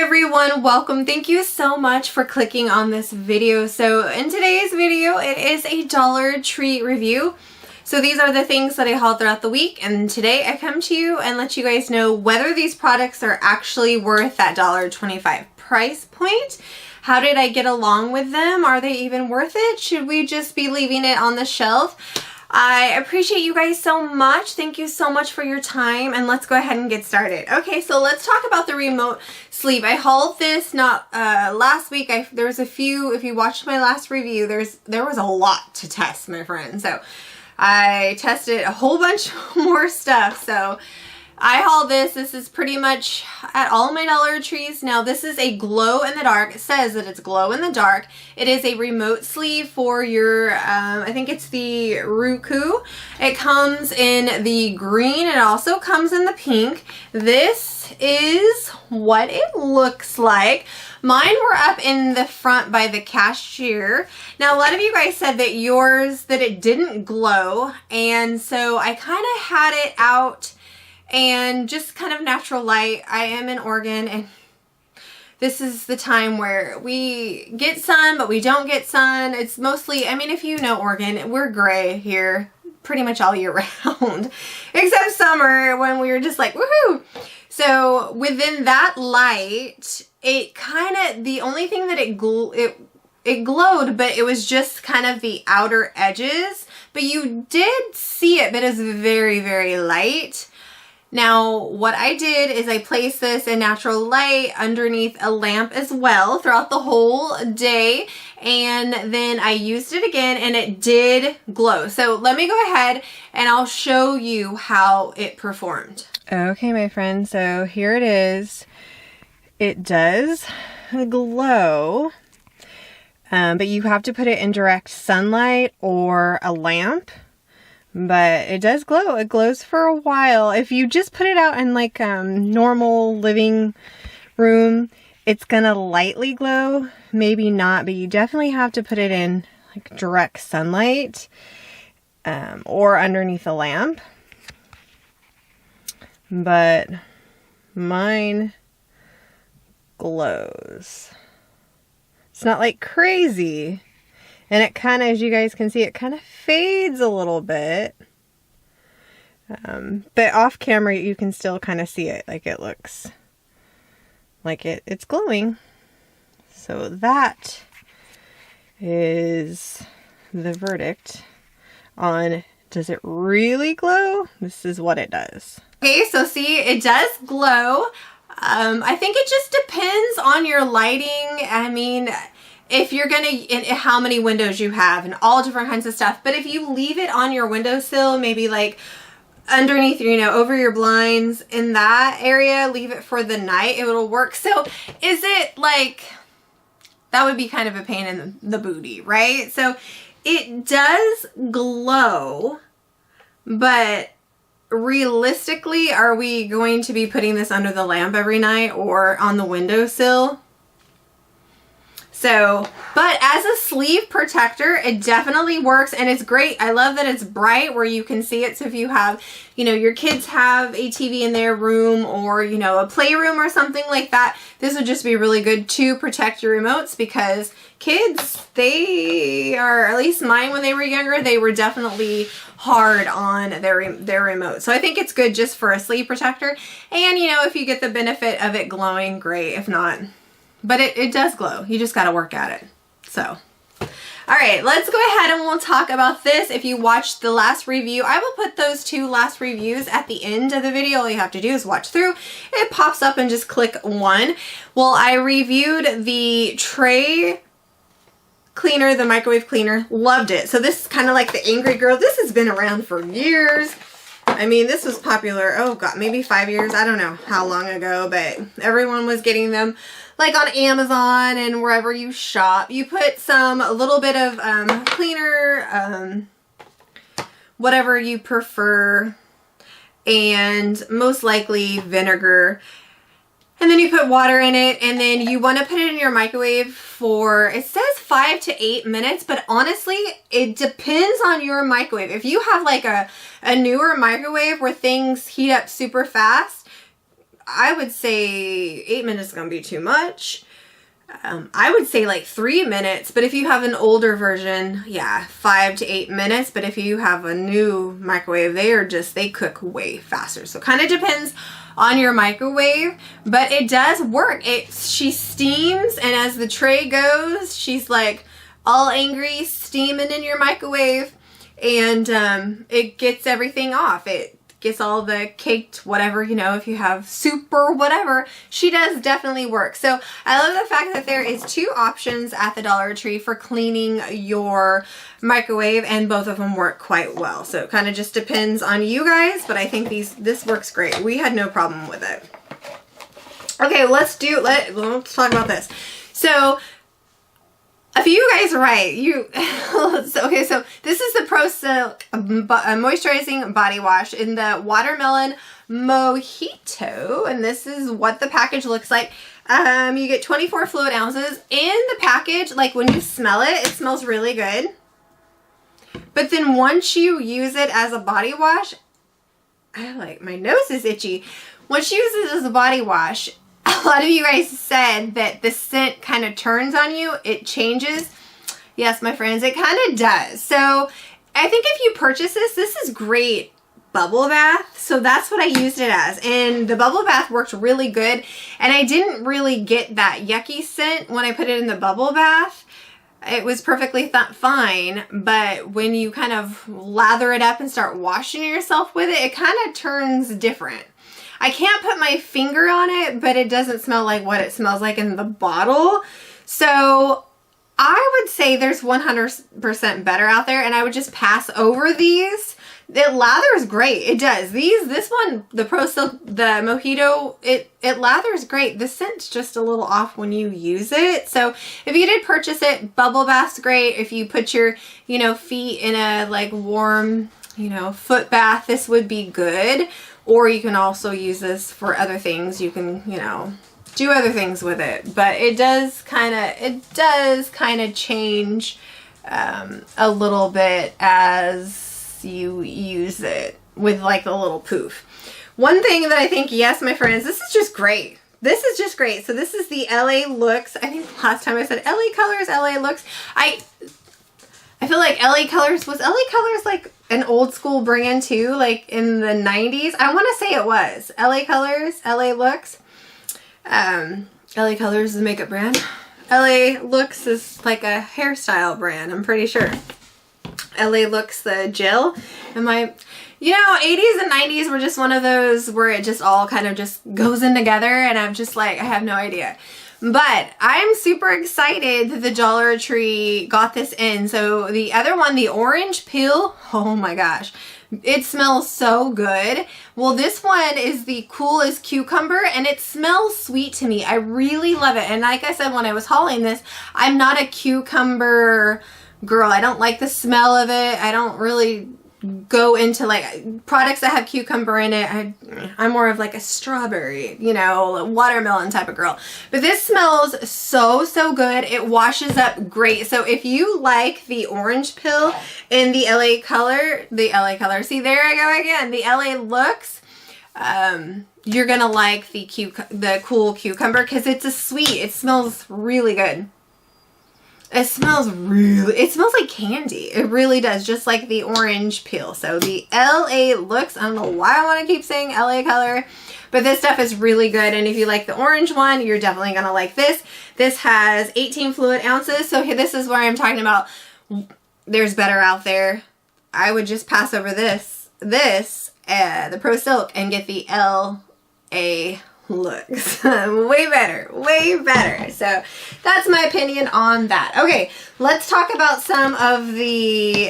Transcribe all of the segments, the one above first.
everyone, welcome. Thank you so much for clicking on this video. So in today's video, it is a Dollar Tree review. So these are the things that I haul throughout the week, and today I come to you and let you guys know whether these products are actually worth that $1.25 price point. How did I get along with them? Are they even worth it? Should we just be leaving it on the shelf? I appreciate you guys so much. Thank you so much for your time, and let's go ahead and get started. Okay, so let's talk about the remote sleeve. I hauled this last week. There was a few, if you watched my last review, there was a lot to test, my friend. So I tested a whole bunch more stuff. So I hauled this. This is pretty much at all my Dollar Trees. Now this is a glow in the dark. It says that it's glow in the dark. It is a remote sleeve for your, I think it's the Roku. It comes in the green. It also comes in the pink. This is what it looks like. Mine were up in the front by the cashier. Now a lot of you guys said that it didn't glow. And so I kind of had it out and just kind of natural light. I am in Oregon, and this is the time where we get sun, but we don't get sun. It's mostly, I mean, if you know Oregon, we're gray here pretty much all year round, except summer when we were just like, woohoo! So within that light, it kind of, the only thing that it glowed, but it was just kind of the outer edges, but you did see it, but it was very, very light. Now, what I did is I placed this in natural light underneath a lamp as well throughout the whole day, and then I used it again and it did glow. So let me go ahead and I'll show you how it performed. Okay, my friend, so here it is. It does glow, but you have to put it in direct sunlight or a lamp. But it does glow. It glows for a while. If you just put it out in like normal living room, it's gonna lightly glow. Maybe not, but you definitely have to put it in like direct sunlight or underneath a lamp. But mine glows. It's not like crazy. And it kind of, as you guys can see, it kind of fades a little bit. But off camera, you can still kind of see it. Like it looks like it's glowing. So that is the verdict on, does it really glow? This is what it does. Okay, so see, it does glow. I think it just depends on your lighting. I mean, if you're and how many windows you have and all different kinds of stuff. But if you leave it on your windowsill, maybe like underneath, over your blinds in that area, leave it for the night, it will work. So is it like, that would be kind of a pain in the booty, right? So it does glow, but realistically, are we going to be putting this under the lamp every night or on the windowsill? So, but as a sleeve protector, it definitely works, and it's great. I love that it's bright where you can see it. So if you have, your kids have a TV in their room or, a playroom or something like that, this would just be really good to protect your remotes, because kids, they are, at least mine when they were younger, they were definitely hard on their remote. So I think it's good just for a sleeve protector. And, if you get the benefit of it glowing, great. If not, but it does glow. You just got to work at it. So, all right, let's go ahead and we'll talk about this. If you watched the last review, I will put those two last reviews at the end of the video. All you have to do is watch through. It pops up and just click one. Well, I reviewed the tray cleaner, the microwave cleaner. Loved it. So this is kind of like the Angry Girl. This has been around for years. I mean, this was popular, oh God, maybe 5 years. I don't know how long ago, but everyone was getting them like on Amazon and wherever you shop. You put a little bit of cleaner, whatever you prefer, and most likely vinegar. And then you put water in it, and then you want to put it in your microwave for, it says 5 to 8 minutes, but honestly, it depends on your microwave. If you have like a newer microwave where things heat up super fast, I would say 8 minutes is going to be too much. I would say like 3 minutes, but if you have an older version, yeah, 5 to 8 minutes. But if you have a new microwave, they cook way faster. So kind of depends on your microwave, but it does work. She steams, and as the tray goes, she's like all angry, steaming in your microwave, and it gets everything off. It gets all the caked whatever, you know, if you have soup or whatever. She does definitely work. So I love the fact that there is 2 options at the Dollar Tree for cleaning your microwave, and both of them work quite well. So it kind of just depends on you guys, but I think this works great. We had no problem with it. Okay, let's talk about this. So if you guys are right, okay, so this is the Pro Silk Moisturizing Body Wash in the Watermelon Mojito, and this is what the package looks like. You get 24 fluid ounces. In the package, like when you smell it, it smells really good. But then once you use it as a body wash, my nose is itchy. Once you use it as a body wash, a lot of you guys said that the scent kind of turns on you. It changes. Yes, my friends, it kind of does. So I think if you purchase this is great bubble bath. So that's what I used it as. And the bubble bath worked really good. And I didn't really get that yucky scent when I put it in the bubble bath. It was perfectly fine. But when you kind of lather it up and start washing yourself with it, it kind of turns different. I can't put my finger on it, but it doesn't smell like what it smells like in the bottle. So I would say there's 100% better out there, and I would just pass over these. It lathers great. It does. This one, the Pro Silk, the Mojito, it lathers great. The scent's just a little off when you use it. So if you did purchase it, bubble bath's great. If you put your, feet in a like warm, foot bath, this would be good. Or you can also use this for other things. You can, do other things with it. But it does kind of change a little bit as you use it with like a little poof. One thing that I think, yes, my friends, this is just great. This is just great. So this is the LA Looks. I think last time I said LA Colors, LA Looks. I feel like LA Colors, was LA Colors like an old school brand too, like in the 90s? I want to say it was. LA Colors, LA Looks. LA Colors is a makeup brand. LA Looks is like a hairstyle brand, I'm pretty sure. LA Looks, the gel. 80s and 90s were just one of those where it just all kind of just goes in together, and I'm just like, I have no idea. But I'm super excited that the Dollar Tree got this in. So the other one, the orange peel, oh my gosh, it smells so good. Well, this one is the Cool as Cucumber, and it smells sweet to me. I really love it. And like I said, when I was hauling this, I'm not a cucumber girl. I don't like the smell of it. I don't really go into like products that have cucumber in it. I'm more of like a strawberry, watermelon type of girl. But this smells so good. It washes up great. So if you like the orange pill in the LA color, see, there I go again, the LA Looks, you're gonna like the Cool Cucumber because it's a sweet. It smells really good. It smells like candy. It really does, just like the orange peel. So the LA Looks, I don't know why I want to keep saying LA color, but this stuff is really good. And if you like the orange one, you're definitely going to like this. This has 18 fluid ounces. So this is where I'm talking about there's better out there. I would just pass over the Pro Silk, and get the LA Looks. way better. So that's my opinion on that. Okay, let's talk about some of the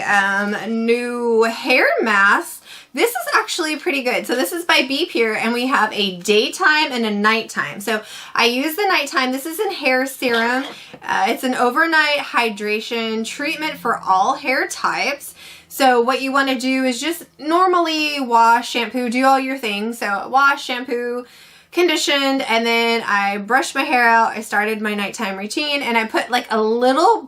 new hair masks. This is actually pretty good. So this is by Be Pure, and we have a daytime and a nighttime. So I use the nighttime. This is in hair serum. It's an overnight hydration treatment for all hair types. So what you want to do is just normally wash, shampoo, do all your things. So wash, shampoo, conditioned, and then I brushed my hair out. I started my nighttime routine, and I put like a little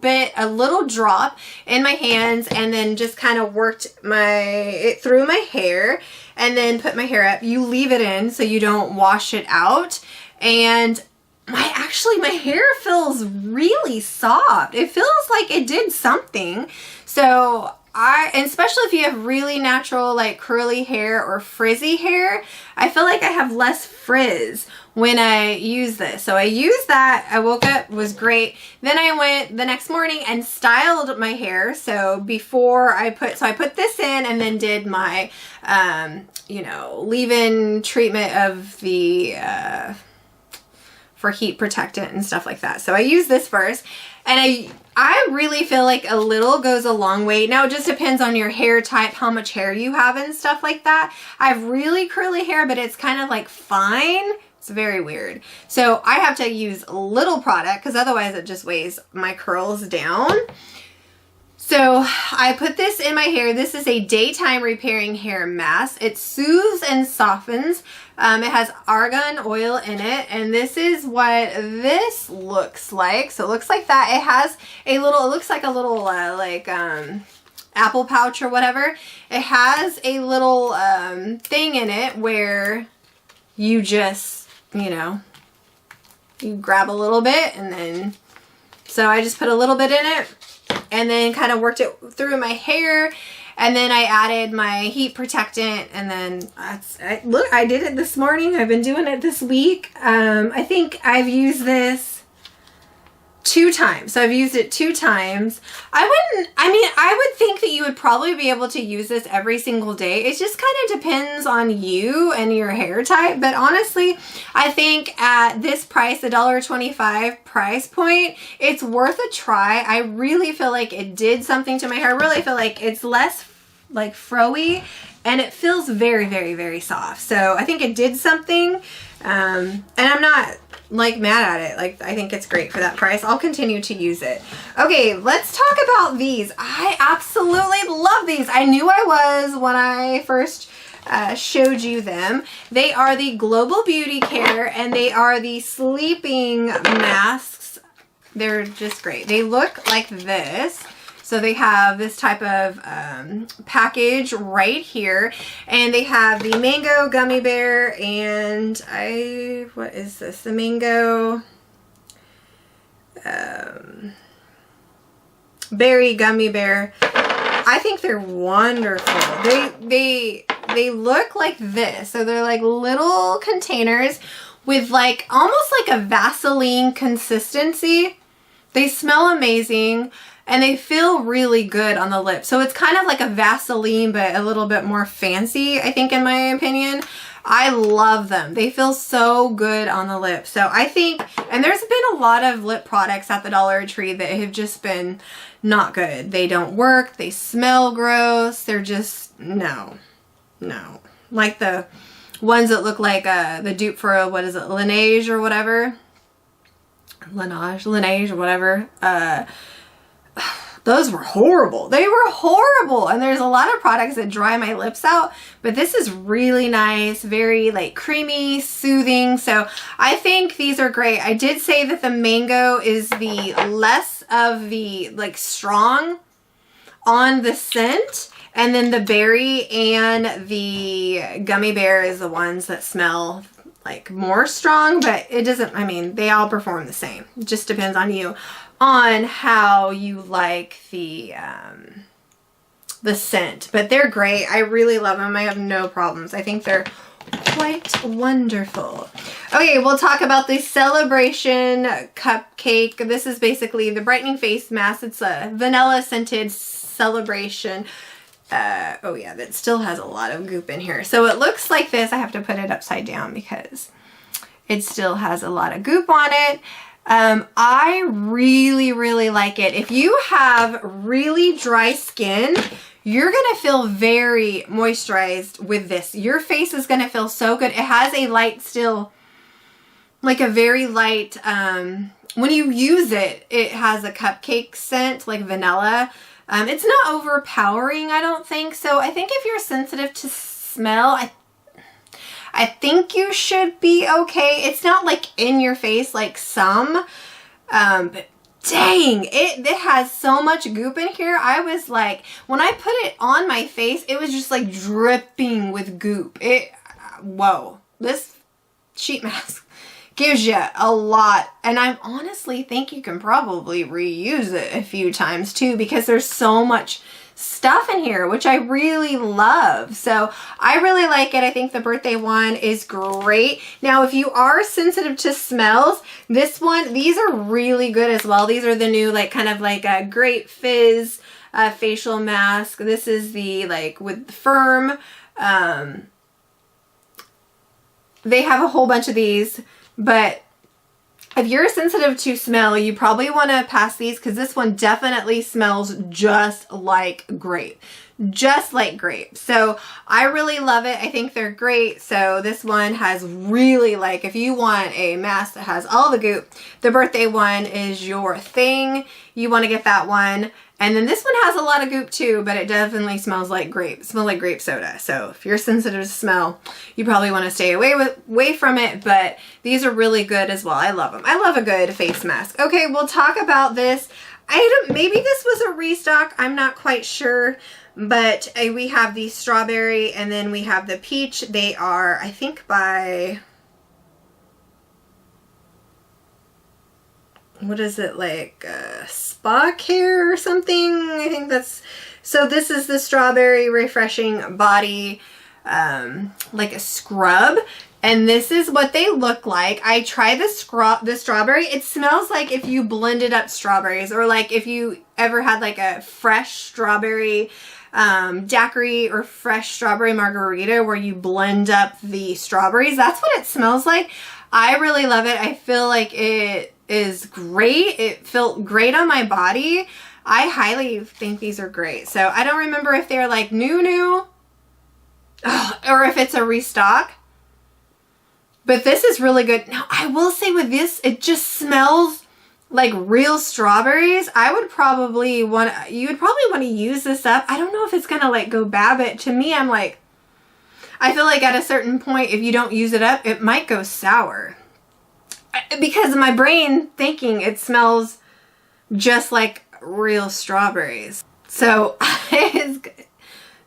drop in my hands, and then just kind of worked it through my hair. and then put my hair up. You leave it in so you don't wash it out. And my hair feels really soft. It feels like it did something. So and especially if you have really natural like curly hair or frizzy hair, I feel like I have less frizz when I use this. So I used that. I woke up, was great. Then I went the next morning and styled my hair. So before I put this in and then did my, you know, leave-in treatment of the, for heat protectant and stuff like that. So I use this first, and I really feel like a little goes a long way. Now it just depends on your hair type, how much hair you have and stuff like that. I have really curly hair, but it's kind of like fine. It's very weird. So I have to use a little product because otherwise it just weighs my curls down. So I put this in my hair. This is a daytime repairing hair mask. It soothes and softens. It has argan oil in it, and this is what this looks like. So it looks like that. It has a little, it looks like a little apple pouch or whatever. It has a little thing in it where you just, you know, you grab a little bit, and then, so I just put a little bit in it and then kind of worked it through my hair. And then I added my heat protectant, and then look, I did it this morning. I've been doing it this week. I think I've used this 2 times. So I've used it 2 times. I would think that you would probably be able to use this every single day. It just kind of depends on you and your hair type. But honestly, I think at this price, the $1.25 price point, it's worth a try. I really feel like it did something to my hair. I really feel like it's less like froey, and it feels very, very, very soft. So I think it did something, and I'm not like mad at it. Like, I think it's great for that price. I'll continue to use it. Okay, let's talk about these. I absolutely love these. I knew I was when I first showed you them. They are the Global Beauty Care, and they are the sleeping masks. They're just great. They look like this. So they have this type of package right here, and they have the mango gummy bear, and what is this? The mango berry gummy bear. I think they're wonderful. They look like this. So they're like little containers with like almost like a Vaseline consistency. They smell amazing. And they feel really good on the lips. So it's kind of like a Vaseline, but a little bit more fancy, I think, in my opinion. I love them. They feel so good on the lips. So I think, and there's been a lot of lip products at the Dollar Tree that have just been not good. They don't work. They smell gross. They're just, no. Like the ones that look like the dupe for, what is it, Laneige or whatever. Laneige or whatever. Those were horrible. They were horrible. And there's a lot of products that dry my lips out, but this is really nice, very like creamy, soothing. So I think these are great. I did say that the mango is the less of the like strong on the scent, and then the berry and the gummy bear is the ones that smell like more strong, but it doesn't, I mean, they all perform the same. It just depends on you, on how you like the scent. But they're great. I really love them. I have no problems. I think they're quite wonderful. Okay, we'll talk about the Celebration Cupcake. This is basically the brightening face mask. It's a vanilla scented Celebration. Oh yeah, that still has a lot of goop in here. So it looks like this. I have to put it upside down because it still has a lot of goop on it. I really, really like it. If you have really dry skin, you're going to feel very moisturized with this. Your face is going to feel so good. It has a light still, like a very light, when you use it, it has a cupcake scent, like vanilla. It's not overpowering, I don't think. So I think if you're sensitive to smell, I think you should be okay. It's not like in your face like some, but dang, it has so much goop in here. I was like, when I put it on my face, it was just like dripping with goop. Whoa, this sheet mask gives you a lot. And I honestly think you can probably reuse it a few times too, because there's so much stuff in here, which I really love. So I really like it. I think the birthday one is great. Now, if you are sensitive to smells, these are really good as well. These are the new, like, kind of like a Great Fizz facial mask. This is the, like, with Firm. They have a whole bunch of these, but if you're sensitive to smell, you probably want to pass these, because this one definitely smells just like grape. Just like grape. So I really love it. I think they're great. So this one has really, like, if you want a mask that has all the goop, the birthday one is your thing. You want to get that one. And then this one has a lot of goop too, but it definitely smells like grape. It smells like grape soda. So if you're sensitive to smell, you probably want to stay away from it, but these are really good as well. I love them. I love a good face mask. Okay, we'll talk about this item. Maybe this was a restock. I'm not quite sure, but we have the strawberry and then we have the peach. They are, I think, by... what is it, like spa care or something? I think that's, so this is the strawberry refreshing body, like a scrub. And this is what they look like. I tried the strawberry. It smells like if you blended up strawberries, or like if you ever had like a fresh strawberry daiquiri or fresh strawberry margarita where you blend up the strawberries. That's what it smells like. I really love it. I feel like it is great. It felt great on my body. I highly think these are great. So I don't remember if they're like new or if it's a restock, but this is really good. Now I will say with this, it just smells like real strawberries. You would probably want to use this up. I don't know if it's gonna like go bad, but to me, I feel like at a certain point, if you don't use it up, it might go sour. Because of my brain thinking it smells just like real strawberries. So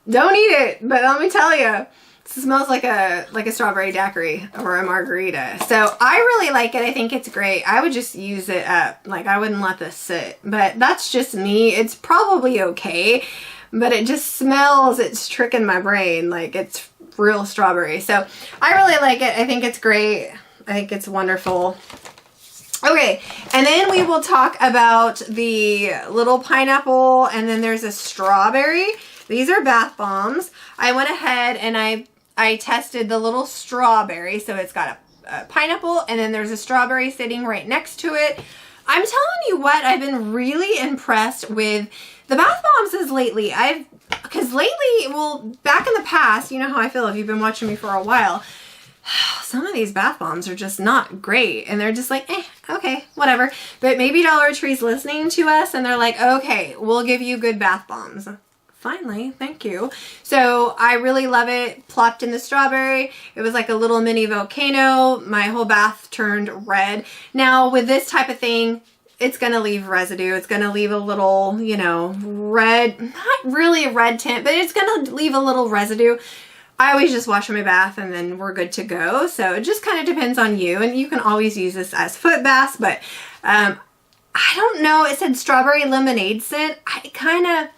don't eat it, but let me tell you, it smells like a strawberry daiquiri or a margarita. So I really like it. I think it's great. I would just use it up. Like, I wouldn't let this sit, but that's just me. It's probably okay, but it just smells, it's tricking my brain like it's real strawberry. So I really like it. I think it's great. I think it's wonderful. Okay, and then we will talk about the little pineapple, and then there's a strawberry. These are bath bombs. I went ahead and I tested the little strawberry. So it's got a pineapple, and then there's a strawberry sitting right next to it. I'm telling you what, I've been really impressed with the bath bombs lately. Because lately, well, back in the past, you know how I feel if you've been watching me for a while, some of these bath bombs are just not great, and they're just like, okay, whatever. But maybe Dollar Tree's listening to us, and they're like, okay, we'll give you good bath bombs. Finally, thank you. So I really love it. Plopped in the strawberry. It was like a little mini volcano. My whole bath turned red. Now with this type of thing, it's going to leave residue. It's going to leave a little, you know, red, not really a red tint, but it's going to leave a little residue. I always just wash my bath and then we're good to go. So it just kind of depends on you, and you can always use this as foot baths, but I don't know. It said strawberry lemonade scent. I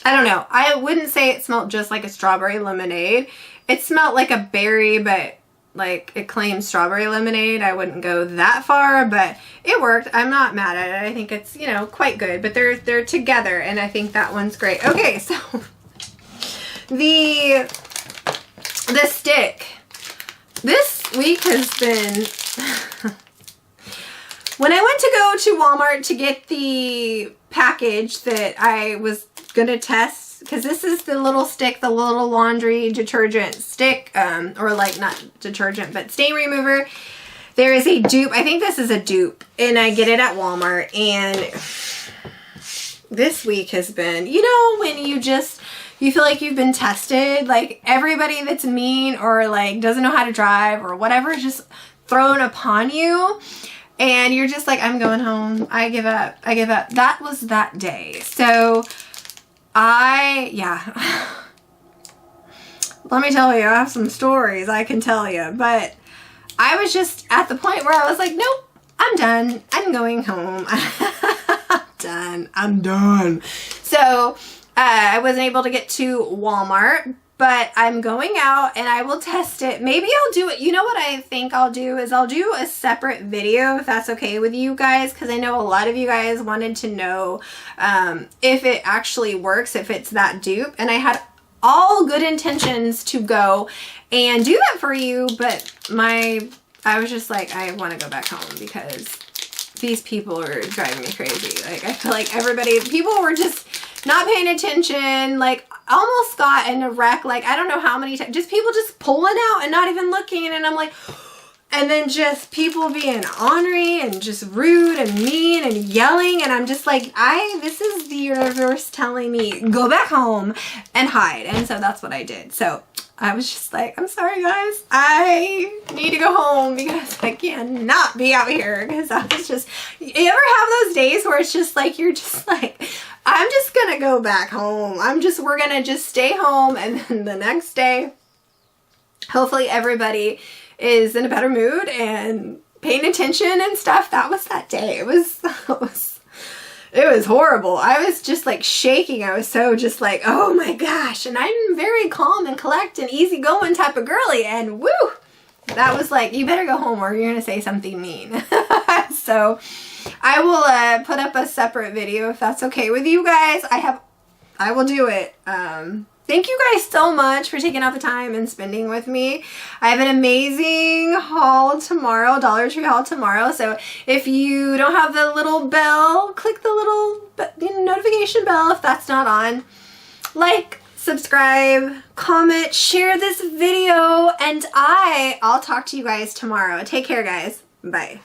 don't know. I wouldn't say it smelled just like a strawberry lemonade. It smelled like a berry, but like it claims strawberry lemonade. I wouldn't go that far, but it worked. I'm not mad at it. I think it's, you know, quite good, but they're together, and I think that one's great. Okay, so the stick. This week has been when I went to go to Walmart to get the package that I was gonna test, because this is the little stick, the little laundry detergent stick, or like not detergent, but stain remover. There is a dupe. I think this is a dupe, and I get it at Walmart. And this week has been, you know, when you feel like you've been tested, like everybody that's mean or like doesn't know how to drive or whatever is just thrown upon you. and you're just like, I'm going home. I give up. I give up. That was that day. So yeah. Let me tell you, I have some stories I can tell you, but I was just at the point where I was like, nope, I'm done. I'm going home. I'm done. I'm done. So I wasn't able to get to Walmart, but I'm going out and I will test it. Maybe I'll do it. You know what I think I'll do is I'll do a separate video if that's okay with you guys, because I know a lot of you guys wanted to know if it actually works, if it's that dupe. And I had all good intentions to go and do that for you, but I was just like, I want to go back home because these people are driving me crazy. Like, I feel like people were just not paying attention, like almost got in a wreck, like I don't know how many times, just people just pulling out and not even looking, and I'm like, and then just people being ornery and just rude and mean and yelling, and I'm just like, this is the universe telling me, go back home and hide. And so that's what I did. So I was just like, I'm sorry guys, I need to go home because I cannot be out here. Because I was just, you ever have those days where it's just like, you're just like, I'm just gonna go back home. We're gonna just stay home, and then the next day, hopefully everybody is in a better mood and paying attention and stuff. That was that day. It was horrible. I was just like shaking. I was so just like, oh my gosh. And I'm very calm and collect and easygoing type of girly, and woo, that was like, you better go home or you're gonna say something mean. So I will put up a separate video if that's okay with you guys. I will do it. Thank you guys so much for taking out the time and spending with me. I have an amazing haul tomorrow, Dollar Tree haul tomorrow. So if you don't have the little bell, click the little notification bell if that's not on. Like, subscribe, comment, share this video, and I'll talk to you guys tomorrow. Take care, guys. Bye.